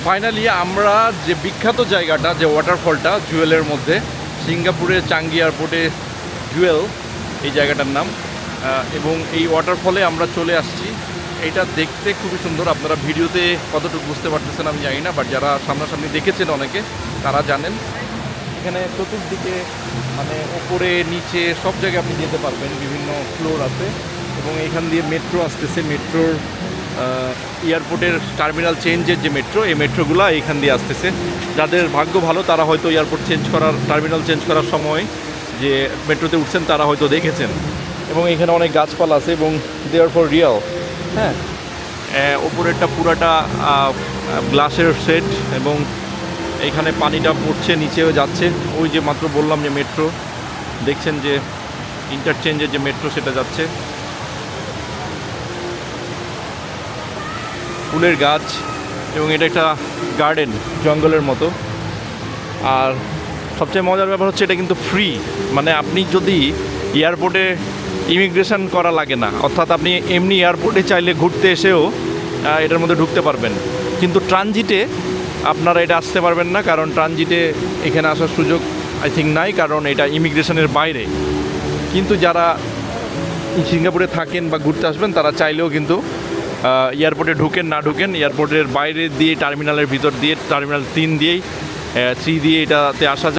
Finally আমরা যে বিখ্যাত জায়গাটা, যে ওয়াটারফলটা জুয়েলের মধ্যে, সিঙ্গাপুরের চাঙ্গি এয়ারপোর্টে জুয়েল এই জায়গাটার নাম, এবং এই ওয়াটারফলে আমরা চলে আসছি। এটা দেখতে খুবই সুন্দর। আপনারা ভিডিওতে কতটুকু বুঝতে পারতেছেন আমি জানি না, বাট যারা সামনাসামনি দেখেছেন অনেকে তারা জানেন। এখানে চতুর্দিকে মানে ওপরে নিচে সব জায়গায় আপনি যেতে পারবেন, বিভিন্ন ফ্লোর আছে এবং এখান দিয়ে মেট্রো আসতেছে। মেট্রোর এয়ারপোর্টের টার্মিনাল চেঞ্জের যে মেট্রো, এই মেট্রোগুলো এখান দিয়ে আসতেছে। যাদের ভাগ্য ভালো তারা হয়তো এয়ারপোর্ট চেঞ্জ করার, টার্মিনাল চেঞ্জ করার সময় যে মেট্রোতে উঠছেন তারা হয়তো দেখেছেন। এবং এখানে অনেক গাছপালা আছে এবং দেয়ার ফর রিয়াল। হ্যাঁ, ওপরেরটা পুরাটা গ্লাসের সেট এবং এইখানে পানিটা পড়ছে, নিচেও যাচ্ছে। ওই যে মাত্র বললাম যে মেট্রো দেখছেন, যে ইন্টারচেঞ্জের যে মেট্রো সেটা যাচ্ছে। ফুলের গাছ এবং এটা একটা গার্ডেন, জঙ্গলের মতো। আর সবচেয়ে মজার ব্যাপার হচ্ছে এটা কিন্তু ফ্রি। মানে আপনি যদি এয়ারপোর্টে ইমিগ্রেশন করা লাগে না, অর্থাৎ আপনি এমনি এয়ারপোর্টে চাইলে ঘুরতে এসেও এটার মধ্যে ঢুকতে পারবেন। কিন্তু ট্রানজিটে আপনারা এটা আসতে পারবেন না, কারণ ট্রানজিটে এখানে আসার সুযোগ আই থিঙ্ক নাই, কারণ এটা ইমিগ্রেশনের বাইরে। কিন্তু যারা সিঙ্গাপুরে থাকেন বা ঘুরতে আসবেন তারা চাইলেও কিন্তু এয়ারপোর্টে ঢুকেন না ঢুকেন, এয়ারপোর্টের বাইরে দিয়ে টার্মিনালের ভিতর দিয়ে টার্মিনাল 3 দিয়েই 3 দিয়ে এটাতে আসা যায়।